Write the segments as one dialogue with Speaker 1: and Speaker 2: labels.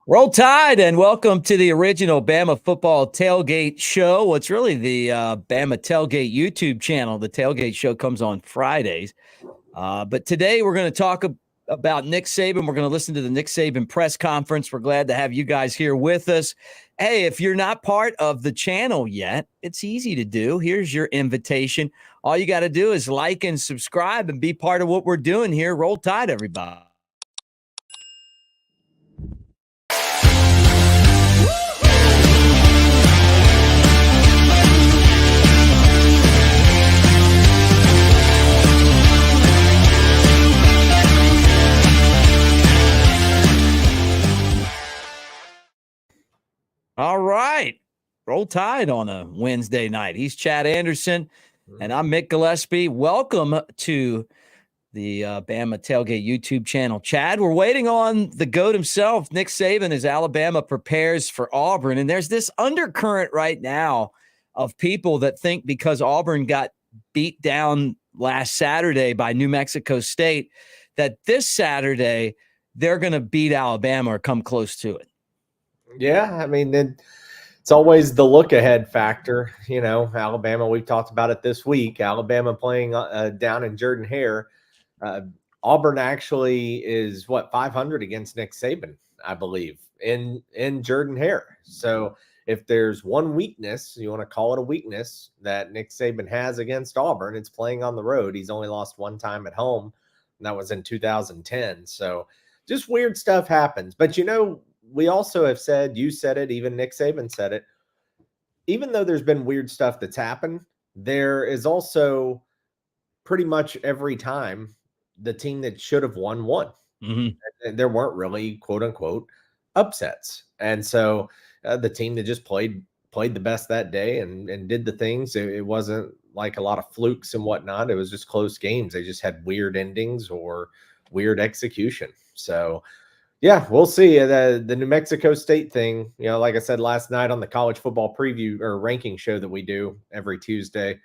Speaker 1: Roll Tide and welcome to the original Bama football tailgate show. What's really the Bama tailgate YouTube channel. The tailgate show comes on Fridays. But today we're going to talk about Nick Saban. We're going to listen to the Nick Saban press conference. We're glad to have you guys here with us. Hey, if you're not part of the channel yet, it's easy to do. Here's your invitation. All you got to do is like and subscribe and be part of what we're doing here. Roll Tide, everybody. All right. Roll Tide on a Wednesday night. He's Chad Anderson, and I'm Mick Gillispie. Welcome to the Bama Tailgate YouTube channel. Chad, we're waiting on the GOAT himself, Nick Saban, as Alabama prepares for Auburn. And there's this undercurrent right now of people that think because Auburn got beat down last Saturday by New Mexico State, that this Saturday they're going to beat Alabama or come close to it.
Speaker 2: Yeah, I mean, it's always the look ahead factor. You know, Alabama, we've talked about it this week. Alabama playing down in Jordan-Hare. Auburn actually is, 500 against Nick Saban, I believe, in Jordan-Hare. So if there's one weakness, you want to call it a weakness, that Nick Saban has against Auburn, it's playing on the road. He's only lost one time at home, and that was in 2010. So just weird stuff happens. But, you know, we also have said, you said it, even Nick Saban said it, even though there's been weird stuff that's happened, there is also pretty much every time the team that should have won. Mm-hmm. There weren't really, quote unquote, upsets. And so the team that just played the best that day and did the things, it wasn't like a lot of flukes and whatnot. It was just close games. They just had weird endings or weird execution. So yeah, we'll see. The New Mexico State thing, you know, like I said last night on the college football preview or ranking show that we do every Tuesday,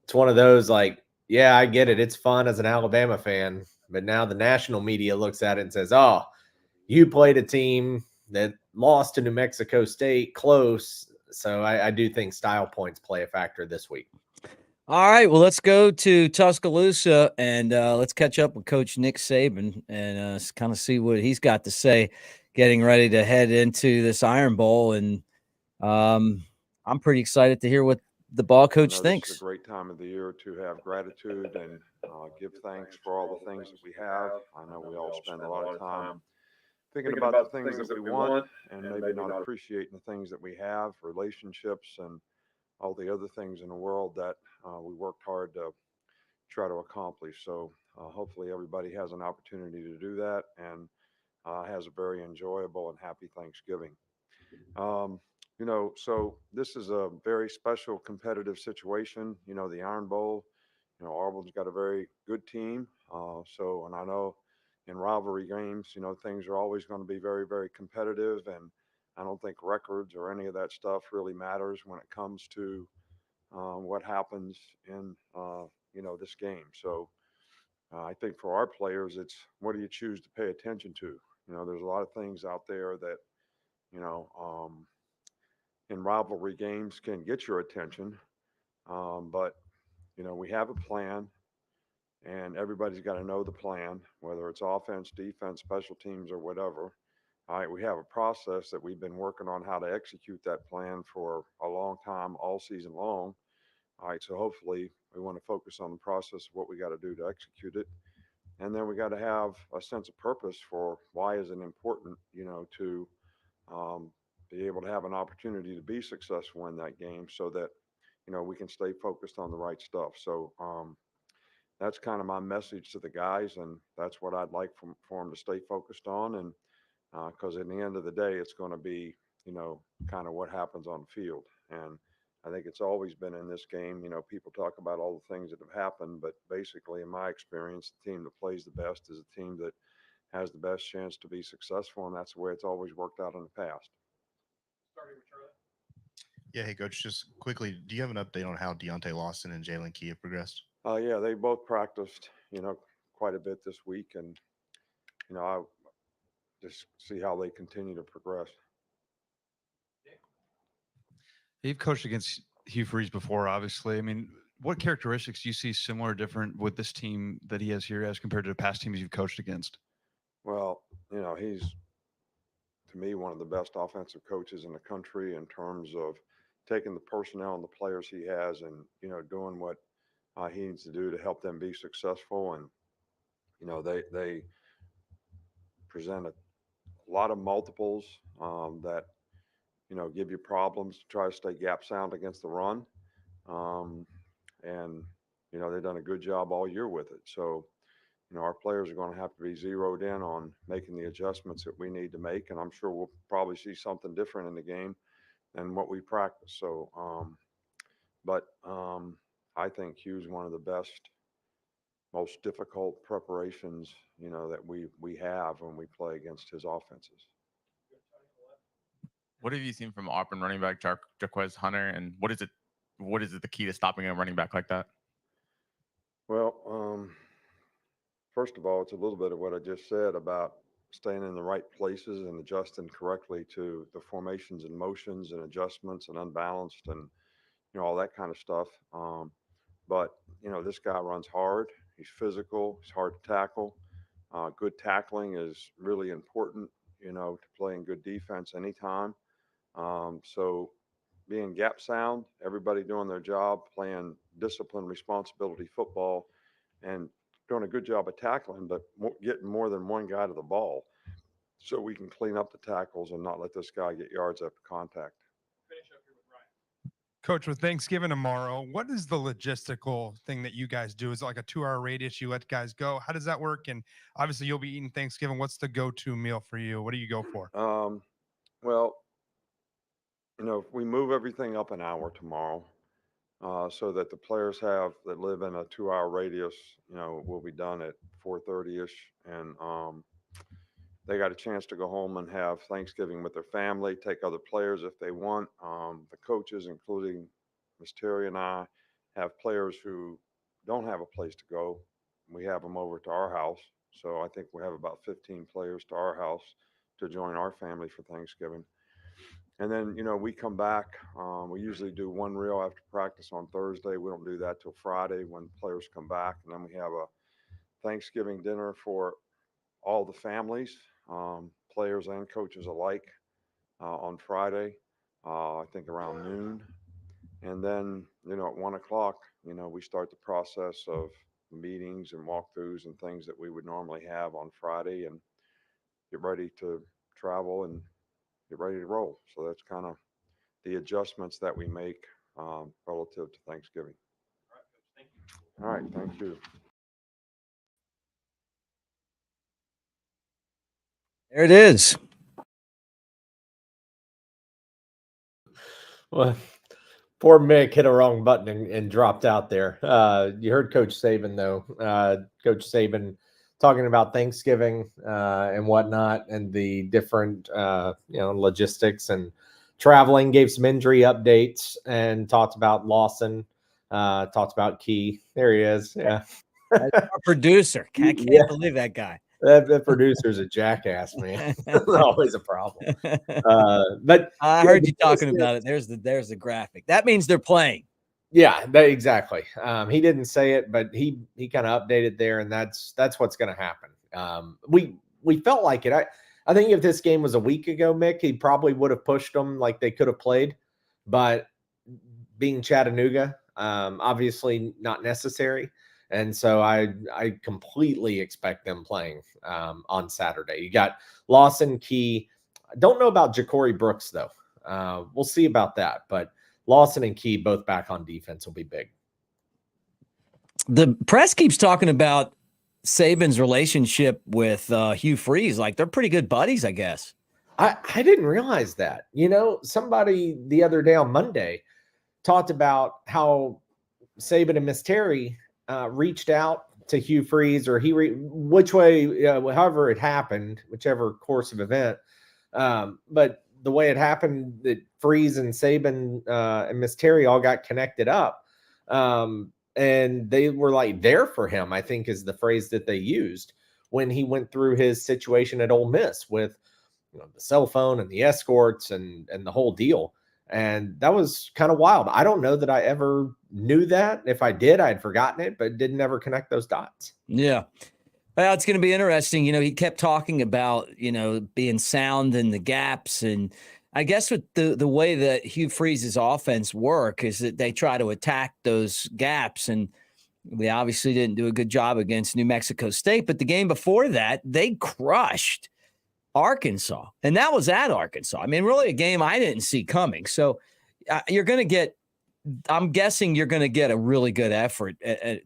Speaker 2: it's one of those like, yeah, I get it. It's fun as an Alabama fan. But now the national media looks at it and says, oh, you played a team that lost to New Mexico State close. So I do think style points play a factor this week.
Speaker 1: All right, well, let's go to Tuscaloosa and let's catch up with Coach Nick Saban and kind of see what he's got to say getting ready to head into this Iron Bowl. And I'm pretty excited to hear what the ball coach thinks.
Speaker 3: It's a great time of the year to have gratitude and give thanks for all the things that we have. I know we all spend a lot of time thinking about the things that we want and maybe not appreciating the things that we have, relationships and all the other things in the world that we worked hard to try to accomplish. So hopefully everybody has an opportunity to do that and has a very enjoyable and happy Thanksgiving. You know, so this is a very special competitive situation. You know, the Iron Bowl, you know, Auburn's got a very good team. And I know in rivalry games, you know, things are always going to be very, very competitive. And I don't think records or any of that stuff really matters when it comes to what happens in, you know, this game. So I think for our players, it's what do you choose to pay attention to? You know, there's a lot of things out there that, you know, in rivalry games can get your attention. But, you know, we have a plan and everybody's got to know the plan, whether it's offense, defense, special teams, or whatever. All right, we have a process that we've been working on how to execute that plan for a long time, all season long. All right, so hopefully we want to focus on the process of what we got to do to execute it. And then we got to have a sense of purpose for why is it important, you know, to be able to have an opportunity to be successful in that game so that, you know, we can stay focused on the right stuff. So that's kind of my message to the guys. And that's what I'd like for them to stay focused on. And because at the end of the day, it's going to be, you know, kind of what happens on the field. And I think it's always been in this game. You know, people talk about all the things that have happened, but basically, in my experience, the team that plays the best is a team that has the best chance to be successful, and that's the way it's always worked out in the past.
Speaker 4: Yeah, hey coach, just quickly, do you have an update on how Deontay Lawson and Jalen Key have progressed?
Speaker 3: Yeah, they both practiced, you know, quite a bit this week, and you know, just see how they continue to progress.
Speaker 5: You've coached against Hugh Freeze before, obviously. I mean, what characteristics do you see similar or different with this team that he has here as compared to the past teams you've coached against?
Speaker 3: Well, he's, to me, one of the best offensive coaches in the country in terms of taking the personnel and the players he has and, doing what he needs to do to help them be successful. And, they present a lot of multiples that, give you problems to try to stay gap sound against the run. And, they've done a good job all year with it. So, our players are going to have to be zeroed in on making the adjustments that we need to make. And I'm sure we'll probably see something different in the game than what we practice. So, but I think Hugh's one of the best, most difficult preparations, that we have when we play against his offenses.
Speaker 6: What have you seen from Auburn running back Jaquez Hunter, and what is it the key to stopping a running back like that?
Speaker 3: Well, first of all, it's a little bit of what I just said about staying in the right places and adjusting correctly to the formations and motions and adjustments and unbalanced and, all that kind of stuff. But, this guy runs hard. He's physical. He's hard to tackle. Good tackling is really important, to playing good defense anytime. So being gap sound, everybody doing their job, playing discipline, responsibility football, and doing a good job of tackling, but getting more than one guy to the ball so we can clean up the tackles and not let this guy get yards after contact.
Speaker 7: Coach, with Thanksgiving tomorrow, what is the logistical thing that you guys do? Is it like a 2-hour radius? You let guys go? How does that work? And obviously you'll be eating Thanksgiving. What's the go-to meal for you? What do you go for?
Speaker 3: Well, we move everything up an hour tomorrow so that the players that live in a 2-hour radius, will be done at 4:30ish. And they got a chance to go home and have Thanksgiving with their family, take other players if they want. The coaches, including Miss Terry and I, have players who don't have a place to go. We have them over to our house. So I think we have about 15 players to our house to join our family for Thanksgiving. And then, we come back. We usually do one reel after practice on Thursday. We don't do that till Friday when players come back. And then we have a Thanksgiving dinner for all the families, players and coaches alike, on Friday, I think around noon. And then, at 1 o'clock, we start the process of meetings and walkthroughs and things that we would normally have on Friday and get ready to travel and get ready to roll. So that's kind of the adjustments that we make relative to Thanksgiving. All right, thank you.
Speaker 1: There it is.
Speaker 2: Well, poor Mick hit a wrong button and dropped out there. You heard Coach Saban, though. Coach Saban talking about Thanksgiving and whatnot and the different, logistics and traveling, gave some injury updates and talked about Lawson, talked about Key. There he is. Yeah.
Speaker 1: Our producer. I can't believe that guy.
Speaker 2: That producer's a jackass, man. That's always a problem. But
Speaker 1: I heard you talking about it. There's the graphic. That means they're playing.
Speaker 2: Yeah, exactly. He didn't say it, but he kind of updated there, and that's what's going to happen. We felt like it. I think if this game was a week ago, Mick, he probably would have pushed them like they could have played, but being Chattanooga, obviously not necessary. And so I completely expect them playing on Saturday. You got Lawson, Key. I don't know about Ja'Cory Brooks, though. We'll see about that. But Lawson and Key both back on defense will be big.
Speaker 1: The press keeps talking about Saban's relationship with Hugh Freeze. Like, they're pretty good buddies, I guess.
Speaker 2: I didn't realize that. Somebody the other day on Monday talked about how Saban and Miss Terry reached out to Hugh Freeze, or which way, however it happened, whichever course of event. But the way it happened, that Freeze and Saban and Miss Terry all got connected up. And they were like there for him, I think is the phrase that they used. when he went through his situation at Ole Miss with the cell phone and the escorts and the whole deal. And that was kind of wild. I don't know that I ever knew that. If I did, I had forgotten it, but didn't ever connect those dots.
Speaker 1: Yeah. Well, it's going to be interesting. He kept talking about, being sound in the gaps. And I guess with the way that Hugh Freeze's offense work is that they try to attack those gaps. And we obviously didn't do a good job against New Mexico State. But the game before that, they crushed Arkansas. And that was at Arkansas. I mean, really a game I didn't see coming. So you're going to get, I'm guessing you're going to get a really good effort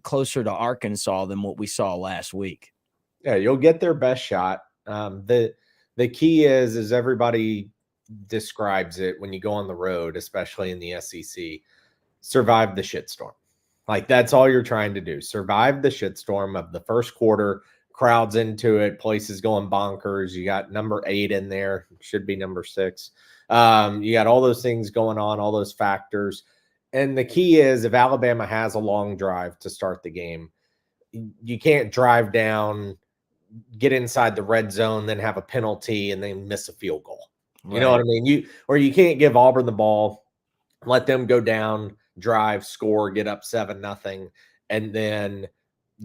Speaker 1: closer to Arkansas than what we saw last week.
Speaker 2: Yeah, you'll get their best shot. The key is everybody describes it when you go on the road, especially in the SEC, survive the shitstorm. Like that's all you're trying to do. Survive the shitstorm of the first quarter. Crowds into it, places going bonkers. You got number 8 in there, should be number 6. You got all those things going on, all those factors. And the key is if Alabama has a long drive to start the game, you can't drive down, get inside the red zone, then have a penalty and then miss a field goal. You know what I mean? You can't give Auburn the ball, let them go down, drive, score, get up 7-0, and then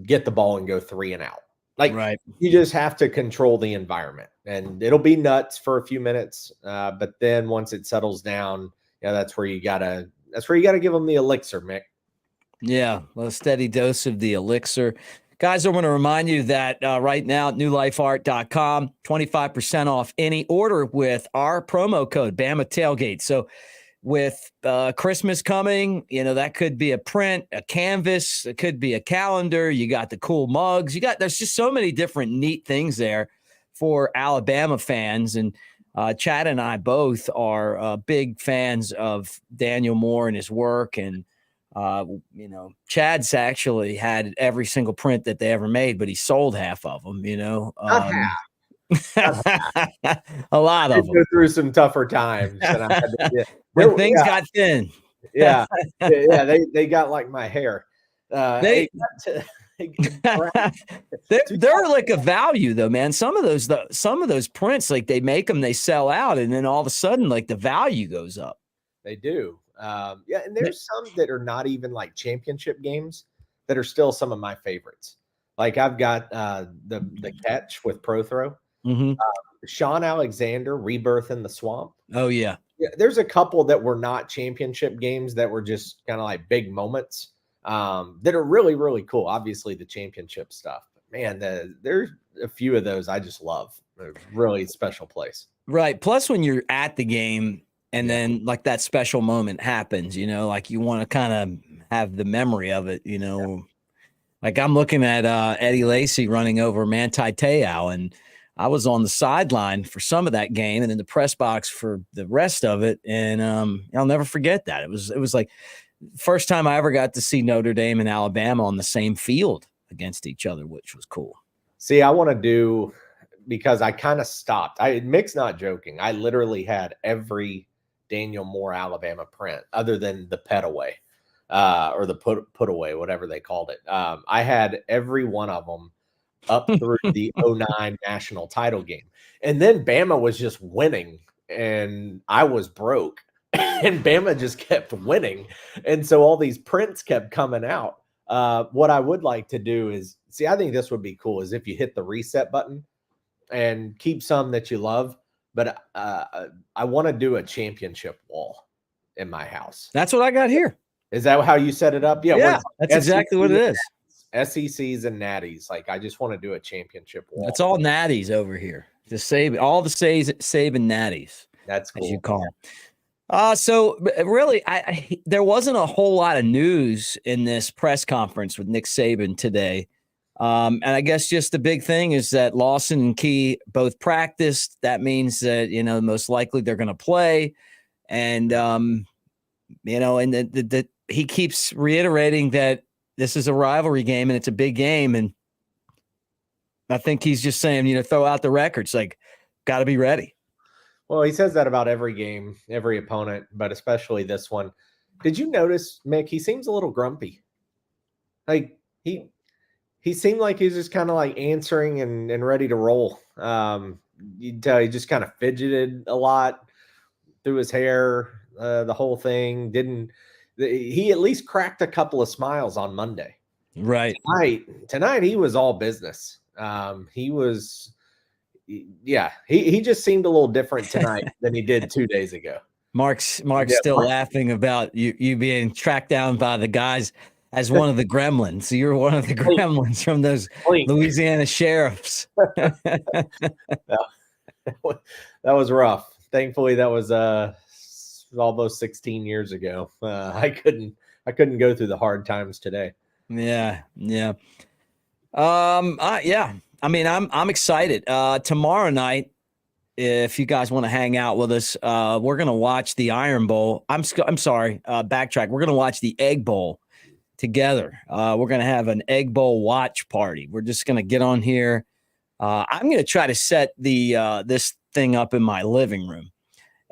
Speaker 2: get the ball and go 3 and out. You just have to control the environment, and it'll be nuts for a few minutes. But then once it settles down, that's where you gotta give them the elixir, Mick.
Speaker 1: Yeah, a steady dose of the elixir. Guys, I want to remind you that right now, newlifeart.com, 25% off any order with our promo code, Bama Tailgate. So with Christmas coming, that could be a print, a canvas, it could be a calendar. You got the cool mugs. There's just so many different neat things there for Alabama fans. And Chad and I both are big fans of Daniel Moore and his work. And, Chad's actually had every single print that they ever made, but he sold half of them,
Speaker 2: Not half.
Speaker 1: A lot of them.
Speaker 2: Go through some tougher times.
Speaker 1: When things got thin.
Speaker 2: Yeah. They got like my hair.
Speaker 1: They're like a value though, man. Some of those prints, like they make them, they sell out, and then all of a sudden, like the value goes up.
Speaker 2: They do. And there's some that are not even like championship games that are still some of my favorites. Like I've got the catch with Pro Throw.
Speaker 1: Mm-hmm.
Speaker 2: Sean Alexander, Rebirth in the Swamp.
Speaker 1: Oh, yeah.
Speaker 2: There's a couple that were not championship games that were just kind of like big moments that are really, really cool. Obviously, the championship stuff. But man, there's a few of those I just love. They're really special place.
Speaker 1: Right. Plus, when you're at the game and then like that special moment happens, like you want to kind of have the memory of it, Like I'm looking at Eddie Lacy running over Manti Te'o, and I was on the sideline for some of that game and in the press box for the rest of it. And I'll never forget that. It was like first time I ever got to see Notre Dame and Alabama on the same field against each other, which was cool.
Speaker 2: See, I want to do, because I kind of stopped. Mick's not joking. I literally had every Daniel Moore Alabama print other than the pet away or the put away, whatever they called it. I had every one of them up through the 2009 national title game. And then Bama was just winning and I was broke and Bama just kept winning. And so all these prints kept coming out. What I would like to do is, I think this would be cool, is if you hit the reset button and keep some that you love. But I want to do a championship wall in my house.
Speaker 1: That's what I got here.
Speaker 2: Is that how you set it up?
Speaker 1: Yeah, that's exactly what it is.
Speaker 2: SECs and natties. Like I just want to do a championship wall.
Speaker 1: That's all natties over here. The Saban, all the Saban natties.
Speaker 2: That's cool.
Speaker 1: As you call them. So really, there wasn't a whole lot of news in this press conference with Nick Saban today. And I guess just the big thing is that Lawson and Key both practiced. That means that, most likely they're going to play. And, and he keeps reiterating that this is a rivalry game and it's a big game. And I think he's just saying, throw out the records, like, got to be ready.
Speaker 2: Well, he says that about every game, every opponent, but especially this one. Did you notice, Mick, he seems a little grumpy. Like he he seemed like he was just kind of like answering and ready to roll. You'd tell he just kind of fidgeted a lot through his hair, the whole thing. He at least cracked a couple of smiles on Monday.
Speaker 1: Right.
Speaker 2: Tonight he was all business. He just seemed a little different tonight than he did 2 days ago.
Speaker 1: Mark's still laughing about you being tracked down by the guys as one of the gremlins. So you're one of the gremlins from those Louisiana sheriffs.
Speaker 2: That was rough. Thankfully, that was almost 16 years ago. I couldn't go through the hard times today.
Speaker 1: Yeah. I mean, I'm excited. Tomorrow night, if you guys want to hang out with us, we're gonna watch the Iron Bowl. I'm sorry, backtrack. We're gonna watch the Egg Bowl together. We're gonna have an Egg Bowl watch party. We're just gonna get on here. I'm gonna try to set the this thing up in my living room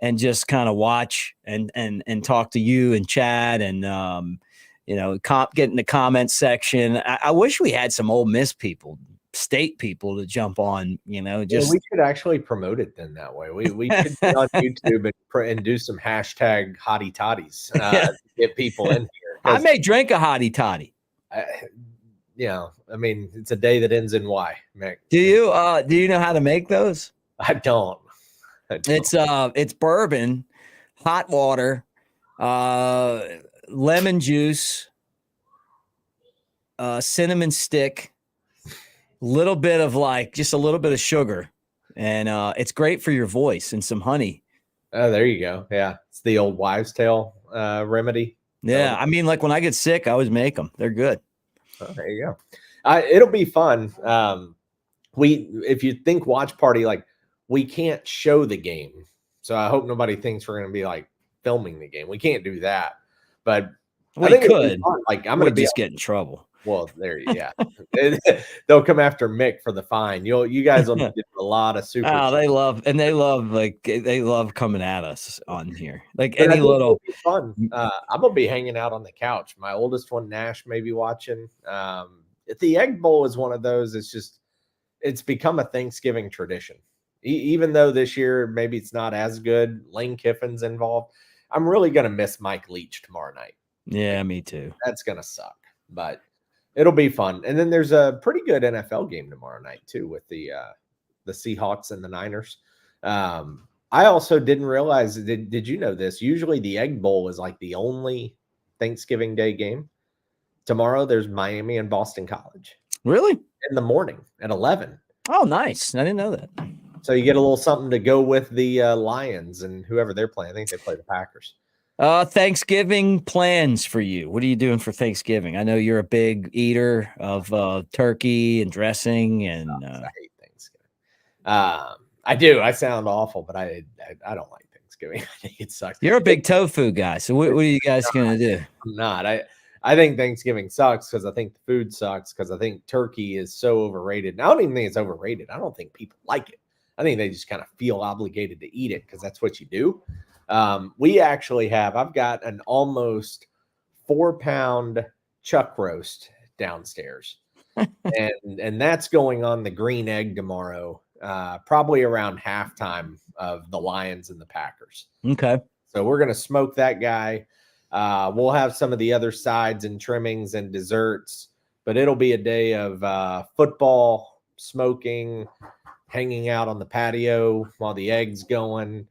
Speaker 1: and just kind of watch and talk to you and Chad and get in the comment section. I wish we had some Ole Miss people, state people to jump on, we
Speaker 2: could actually promote it then that way. We could be on YouTube and do some hashtag hottie toddies to get people in here.
Speaker 1: I may drink a hottie toddy.
Speaker 2: I mean, it's a day that ends in Y, Mick.
Speaker 1: Do you know how to make those?
Speaker 2: I don't.
Speaker 1: It's bourbon, hot water, lemon juice, cinnamon stick, little bit of just a little bit of sugar, and it's great for your voice, and some honey.
Speaker 2: Oh, there you go. Yeah, it's the old wives' tale remedy.
Speaker 1: Yeah, I mean, like when I get sick, I always make them. They're good.
Speaker 2: Oh, there you go. It'll be fun. If you think watch party, we can't show the game, so I hope nobody thinks we're going to be filming the game. We can't do that, but
Speaker 1: we could. I'm going to just get in trouble.
Speaker 2: Well, they'll come after Mick for the fine. You guys will get a lot of super.
Speaker 1: Oh, they love coming at us on here. Any little
Speaker 2: fun. I'm gonna be hanging out on the couch. My oldest one, Nash, may be watching. The Egg Bowl is one of those. It's become a Thanksgiving tradition. Even though this year maybe it's not as good. Lane Kiffin's involved. I'm really gonna miss Mike Leach tomorrow night.
Speaker 1: Yeah, me too.
Speaker 2: That's gonna suck, but it'll be fun. And then there's a pretty good NFL game tomorrow night too with the Seahawks and the Niners. I also didn't realize, did you know this? Usually the Egg Bowl is the only Thanksgiving Day game. Tomorrow there's Miami and Boston College.
Speaker 1: Really?
Speaker 2: In the morning at 11.
Speaker 1: Oh, nice. I didn't know that.
Speaker 2: So you get a little something to go with the Lions and whoever they're playing. I think they play the Packers.
Speaker 1: Thanksgiving plans for you. What are you doing for Thanksgiving? I know you're a big eater of turkey and dressing, and
Speaker 2: I hate Thanksgiving. I do. I sound awful, but I don't like Thanksgiving. I think it sucks.
Speaker 1: You're a big tofu guy. So what are you guys gonna do?
Speaker 2: I'm not. I think Thanksgiving sucks because I think the food sucks because I think turkey is so overrated. And I don't even think it's overrated. I don't think people like it. I think they just kind of feel obligated to eat it because that's what you do. We actually I've got an almost 4-pound chuck roast downstairs and that's going on the green egg tomorrow, probably around halftime of the Lions and the Packers.
Speaker 1: Okay.
Speaker 2: So we're going to smoke that guy. We'll have some of the other sides and trimmings and desserts, but it'll be a day of, football, smoking, hanging out on the patio while the egg's going.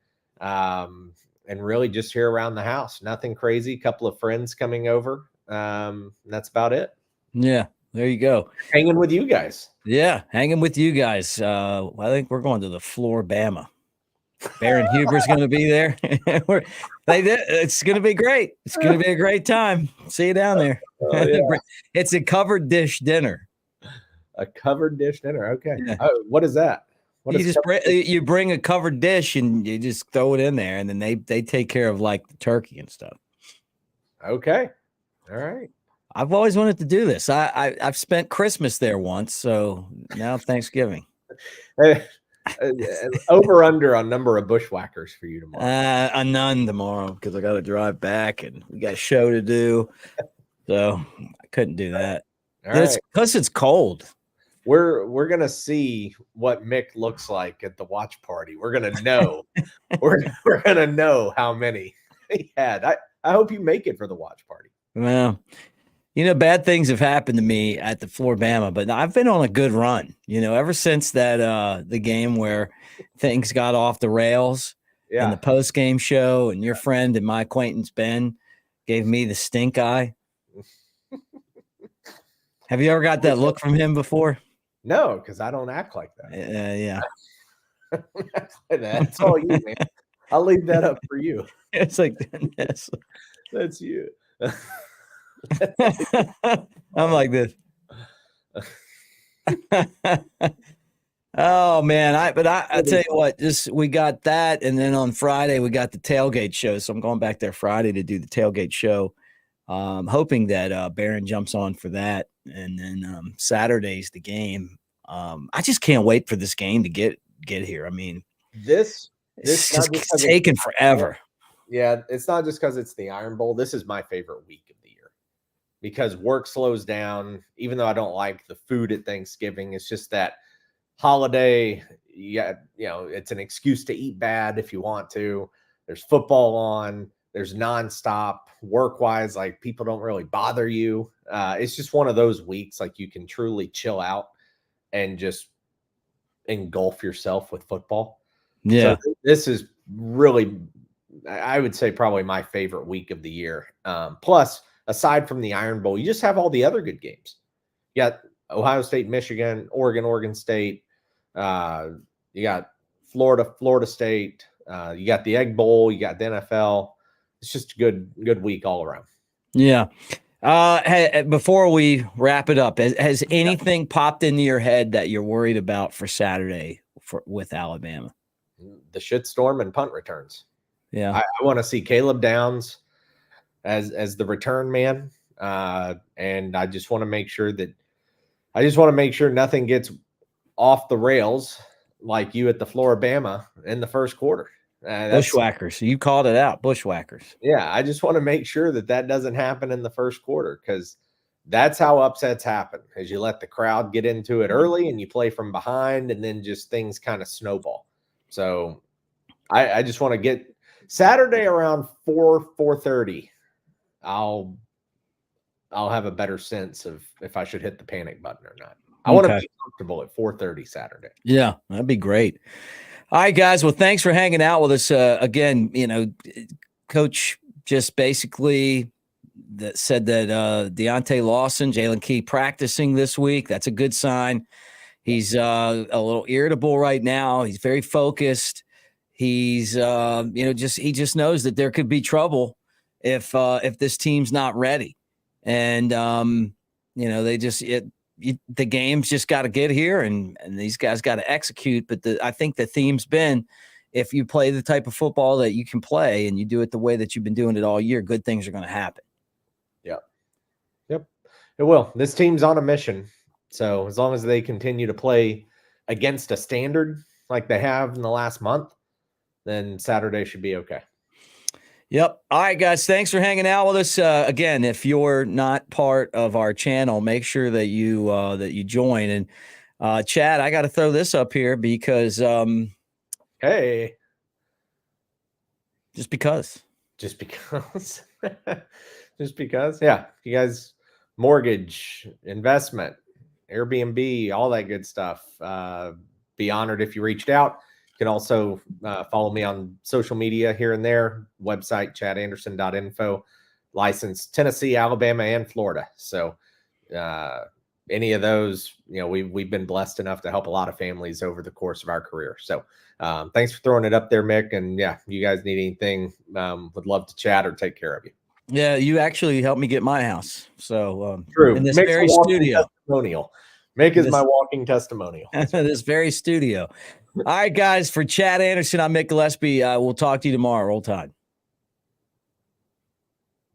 Speaker 2: And really just here around the house. Nothing crazy. A couple of friends coming over. That's about it.
Speaker 1: Yeah, there you go.
Speaker 2: Hanging with you guys.
Speaker 1: Yeah, hanging with you guys. I think we're going to the floor Bama. Baron Huber's going to be there. It's going to be great. It's going to be a great time. See you down there. Yeah. It's a covered dish dinner.
Speaker 2: A covered dish dinner. Okay.
Speaker 1: Yeah.
Speaker 2: What is that?
Speaker 1: You bring a covered dish and you just throw it in there, and then they take care of the turkey and stuff.
Speaker 2: Okay. All right.
Speaker 1: I've always wanted to do this. I've spent Christmas there once, so now Thanksgiving.
Speaker 2: Over under on number of bushwhackers for you tomorrow.
Speaker 1: A none tomorrow because I got to drive back and we got a show to do. So I couldn't do that.
Speaker 2: All right.
Speaker 1: Plus it's cold.
Speaker 2: We're gonna see what Mick looks like at the watch party. We're gonna know. we're gonna know how many he had. I hope you make it for the watch party.
Speaker 1: Well, bad things have happened to me at the floor Bama, but I've been on a good run. Ever since that the game where things got off the rails in the post game show, and your friend and my acquaintance Ben gave me the stink eye. Have you ever got that look from him before?
Speaker 2: No, because I don't act like that.
Speaker 1: Yeah.
Speaker 2: That's all you, man. I'll leave that up for you.
Speaker 1: It's like
Speaker 2: that's you.
Speaker 1: I'm like this. Oh man, I tell you what, we got that, and then on Friday we got the tailgate show. So I'm going back there Friday to do the tailgate show. Hoping that Barron jumps on for that, and then Saturday's the game. I just can't wait for this game to get here. I mean,
Speaker 2: this
Speaker 1: it's just taking forever.
Speaker 2: Yeah, it's not just because it's the Iron Bowl. This is my favorite week of the year because work slows down. Even though I don't like the food at Thanksgiving, it's just that holiday. Yeah, it's an excuse to eat bad if you want to. There's football on. There's nonstop work-wise. Like, people don't really bother you. It's just one of those weeks like you can truly chill out and just engulf yourself with football.
Speaker 1: Yeah,
Speaker 2: so this is really, I would say, probably my favorite week of the year. Plus, aside from the Iron Bowl, you just have all the other good games. You got Ohio State, Michigan, Oregon State. You got Florida State. You got the Egg Bowl. You got the NFL. It's just a good week all around.
Speaker 1: Yeah. Hey, before we wrap it up, has anything popped into your head that you're worried about for Saturday with Alabama?
Speaker 2: The shitstorm and punt returns.
Speaker 1: Yeah.
Speaker 2: I want to see Caleb Downs as the return man. And I just want to make sure nothing gets off the rails like you at the floor Bama in the first quarter.
Speaker 1: Bushwhackers. You called it out. Bushwhackers.
Speaker 2: Yeah. I just want to make sure that doesn't happen in the first quarter, because that's how upsets happen, is you let the crowd get into it early and you play from behind, and then just things kind of snowball. So I just want to get Saturday around 4:30. I'll have a better sense of if I should hit the panic button or not. I want to be comfortable at 4:30 Saturday.
Speaker 1: Yeah, that'd be great. All right, guys. Well, thanks for hanging out with us. Again, Coach just basically said that Deontay Lawson, Jalen Key practicing this week. That's a good sign. He's a little irritable right now. He's very focused. He's he just knows that there could be trouble if this team's not ready. And the game's just got to get here, and these guys got to execute. But I think the theme's been, if you play the type of football that you can play and you do it the way that you've been doing it all year, good things are going to happen.
Speaker 2: Yep, it will. This team's on a mission. So as long as they continue to play against a standard like they have in the last month, then Saturday should be okay.
Speaker 1: Yep. All right, guys. Thanks for hanging out with us. Again, if you're not part of our channel, make sure that you join. And Chad, I got to throw this up here because
Speaker 2: hey,
Speaker 1: just because.
Speaker 2: Yeah, you guys, mortgage, investment, Airbnb, all that good stuff. Be honored if you reached out. You can also follow me on social media here and there. Website, chadanderson.info. License Tennessee, Alabama, and Florida. So any of those, we've been blessed enough to help a lot of families over the course of our career. So thanks for throwing it up there, Mick. And yeah, you guys need anything, would love to chat or take care of you.
Speaker 1: Yeah, you actually helped me get my house. So
Speaker 2: true.
Speaker 1: In this
Speaker 2: Mick's
Speaker 1: very studio.
Speaker 2: Testimonial. Mick is my walking testimonial.
Speaker 1: This very studio. All right, guys, for Chad Anderson, I'm Mick Gillispie. We'll talk to you tomorrow. Roll Tide.